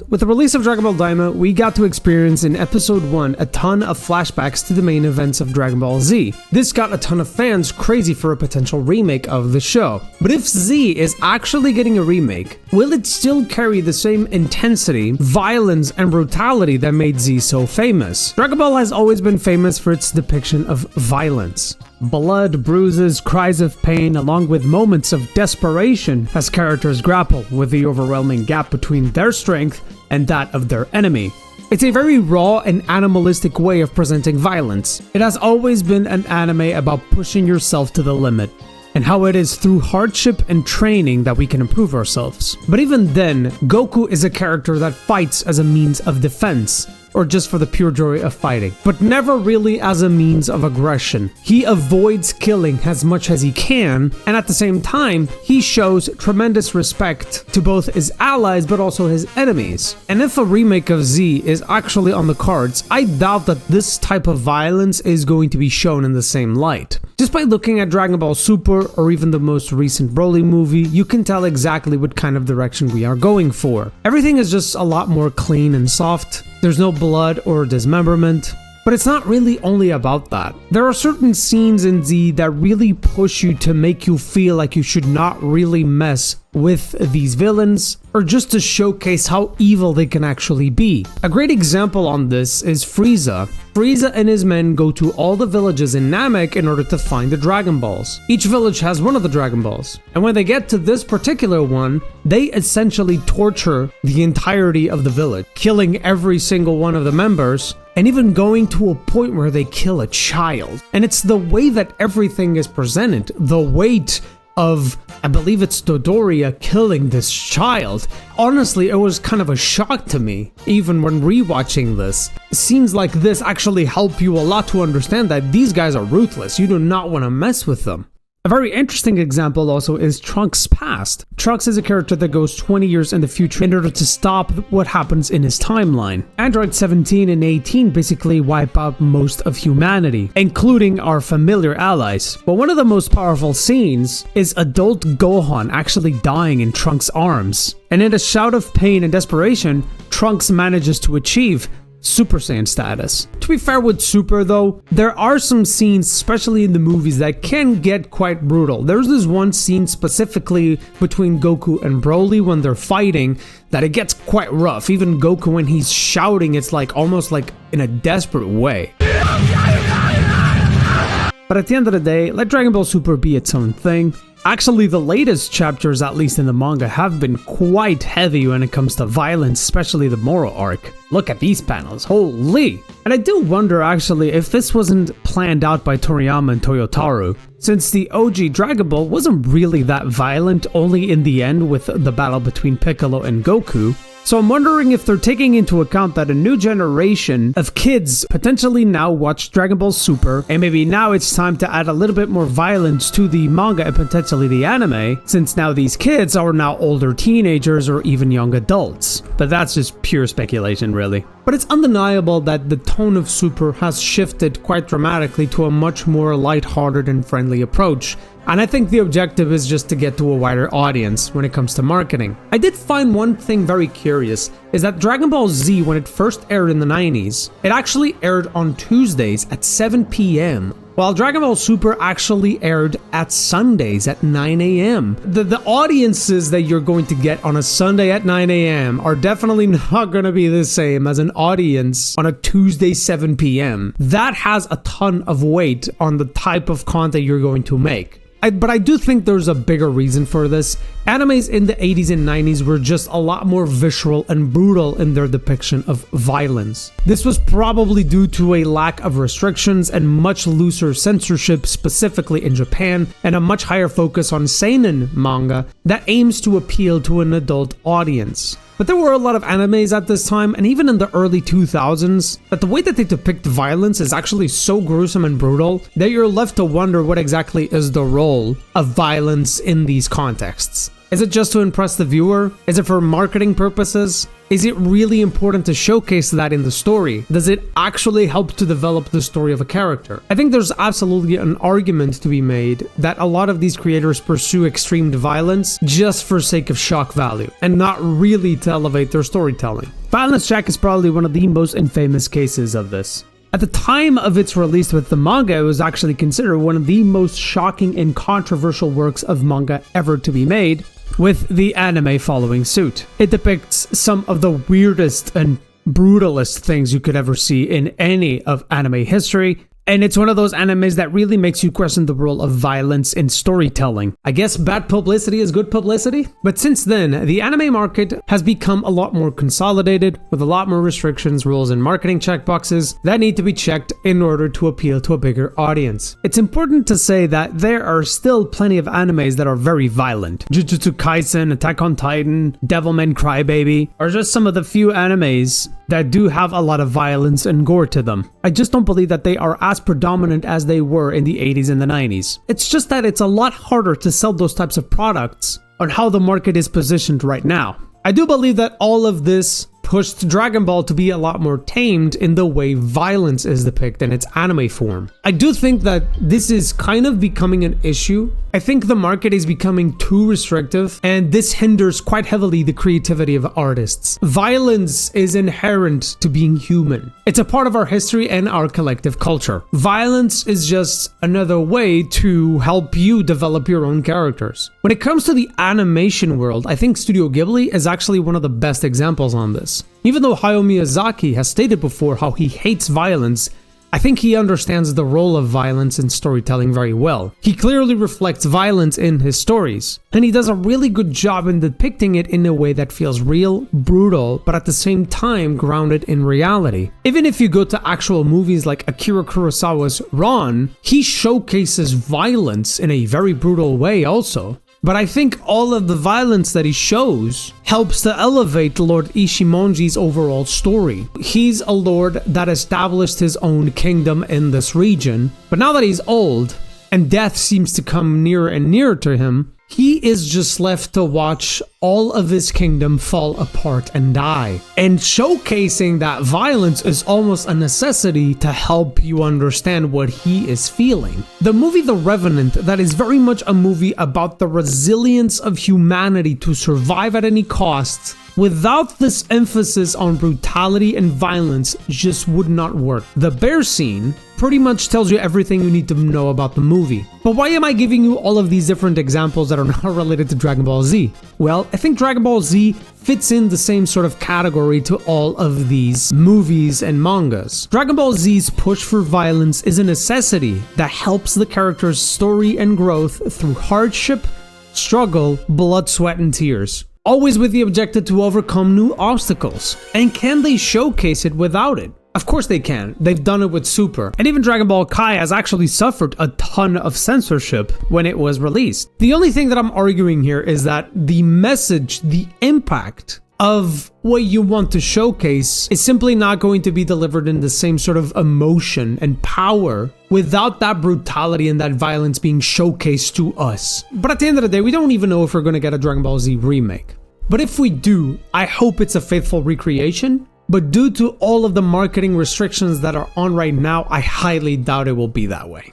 with the release of Dragon Ball Daima, we got to experience in episode 1 a ton of flashbacks to the main events of Dragon Ball Z. This got a ton of fans crazy for a potential remake of the show. But if Z is actually getting a remake, will it still carry the same intensity, violence, and brutality that made Z so famous? Dragon Ball has always been famous for its depiction of violence. Blood, bruises, cries of pain, along with moments of desperation as characters grapple with the overwhelming gap between their strength and that of their enemy. It's a very raw and animalistic way of presenting violence. It has always been an anime about pushing yourself to the limit, and how it is through hardship and training that we can improve ourselves. But even then, Goku is a character that fights as a means of defense, or just for the pure joy of fighting, but never really as a means of aggression. He avoids killing as much as he can, and at the same time, he shows tremendous respect to both his allies but also his enemies. And if a remake of Z is actually on the cards, I doubt that this type of violence is going to be shown in the same light. Just by looking at Dragon Ball Super or even the most recent Broly movie, you can tell exactly what kind of direction we are going for. Everything is just a lot more clean and soft. There's no blood or dismemberment. But it's not really only about that. There are certain scenes in Z that really push you to make you feel like you should not really mess with these villains, or just to showcase how evil they can actually be. A great example on this is Frieza. Frieza and his men go to all the villages in Namek in order to find the Dragon Balls. Each village has one of the Dragon Balls, and when they get to this particular one, they essentially torture the entirety of the village, killing every single one of the members, and even going to a point where they kill a child. And it's the way that everything is presented, the weight of, I believe it's Dodoria killing this child. Honestly, it was kind of a shock to me, even when rewatching this. Scenes like this actually help you a lot to understand that these guys are ruthless. You do not want to mess with them. A very interesting example also is Trunks' past. Trunks is a character that goes 20 years in the future in order to stop what happens in his timeline. Android 17 and 18 basically wipe out most of humanity, including our familiar allies. But one of the most powerful scenes is adult Gohan actually dying in Trunks' arms. And in a shout of pain and desperation, Trunks manages to achieve Super Saiyan status. To be fair with Super though, there are some scenes, especially in the movies, that can get quite brutal. There's this one scene specifically between Goku and Broly when they're fighting that it gets quite rough. Even Goku, when he's shouting, it's like almost like in a desperate way. But at the end of the day, let Dragon Ball Super be its own thing. Actually, the latest chapters, at least in the manga, have been quite heavy when it comes to violence, especially the Moro arc. Look at these panels, holy! And I do wonder actually if this wasn't planned out by Toriyama and Toyotaru, since the OG Dragon Ball wasn't really that violent, only in the end with the battle between Piccolo and Goku. So I'm wondering if they're taking into account that a new generation of kids potentially now watch Dragon Ball Super, and maybe now it's time to add a little bit more violence to the manga and potentially the anime, since now these kids are now older teenagers or even young adults. But that's just pure speculation, really. But it's undeniable that the tone of Super has shifted quite dramatically to a much more lighthearted and friendly approach. And I think the objective is just to get to a wider audience when it comes to marketing. I did find one thing very curious, is that Dragon Ball Z, when it first aired in the 90s, it actually aired on Tuesdays at 7 p.m. while Dragon Ball Super actually aired at Sundays at 9 a.m. The audiences that you're going to get on a Sunday at 9 a.m. are definitely not going to be the same as an audience on a Tuesday 7 p.m. That has a ton of weight on the type of content you're going to make. But I do think there's a bigger reason for this. Animes in the 80s and 90s were just a lot more visceral and brutal in their depiction of violence. This was probably due to a lack of restrictions and much looser censorship, specifically in Japan, and a much higher focus on seinen manga that aims to appeal to an adult audience. But there were a lot of animes at this time, and even in the early 2000s, that the way that they depict violence is actually so gruesome and brutal that you're left to wonder what exactly is the role of violence in these contexts. Is it just to impress the viewer? Is it for marketing purposes? Is it really important to showcase that in the story? Does it actually help to develop the story of a character? I think there's absolutely an argument to be made that a lot of these creators pursue extreme violence just for sake of shock value, and not really to elevate their storytelling. Violence Jack is probably one of the most infamous cases of this. At the time of its release with the manga, it was actually considered one of the most shocking and controversial works of manga ever to be made, with the anime following suit. It depicts some of the weirdest and brutalest things you could ever see in any of anime history, and it's one of those animes that really makes you question the role of violence in storytelling. I guess bad publicity is good publicity? But since then, the anime market has become a lot more consolidated, with a lot more restrictions, rules, and marketing checkboxes that need to be checked in order to appeal to a bigger audience. It's important to say that there are still plenty of animes that are very violent. Jujutsu Kaisen, Attack on Titan, Devilman Crybaby are just some of the few animes that do have a lot of violence and gore to them. I just don't believe that they are as predominant as they were in the 80s and the 90s. It's just that it's a lot harder to sell those types of products on how the market is positioned right now. I do believe that all of this pushed Dragon Ball to be a lot more tamed in the way violence is depicted in its anime form. I do think that this is kind of becoming an issue. I think the market is becoming too restrictive, and this hinders quite heavily the creativity of artists. Violence is inherent to being human. It's a part of our history and our collective culture. Violence is just another way to help you develop your own characters. When it comes to the animation world, I think Studio Ghibli is actually one of the best examples on this. Even though Hayao Miyazaki has stated before how he hates violence, I think he understands the role of violence in storytelling very well. He clearly reflects violence in his stories, and he does a really good job in depicting it in a way that feels real, brutal, but at the same time grounded in reality. Even if you go to actual movies like Akira Kurosawa's Ron, he showcases violence in a very brutal way also. But I think all of the violence that he shows helps to elevate Lord Ishimonji's overall story. He's a lord that established his own kingdom in this region, but now that he's old and death seems to come nearer and nearer to him, he is just left to watch all of his kingdom fall apart and die. And showcasing that violence is almost a necessity to help you understand what he is feeling. The movie The Revenant, that is very much a movie about the resilience of humanity to survive at any cost, without this emphasis on brutality and violence, just would not work. The bear scene pretty much tells you everything you need to know about the movie. But why am I giving you all of these different examples that are not related to Dragon Ball Z? Well, I think Dragon Ball Z fits in the same sort of category to all of these movies and mangas. Dragon Ball Z's push for violence is a necessity that helps the character's story and growth through hardship, struggle, blood, sweat, and tears. Always with the objective to overcome new obstacles. And can they showcase it without it? Of course they can. They've done it with Super. And even Dragon Ball Kai has actually suffered a ton of censorship when it was released. The only thing that I'm arguing here is that the message, the impact of what you want to showcase is simply not going to be delivered in the same sort of emotion and power without that brutality and that violence being showcased to us. But at the end of the day, we don't even know if we're going to get a Dragon Ball Z remake. But if we do, I hope it's a faithful recreation. But due to all of the marketing restrictions that are on right now, I highly doubt it will be that way.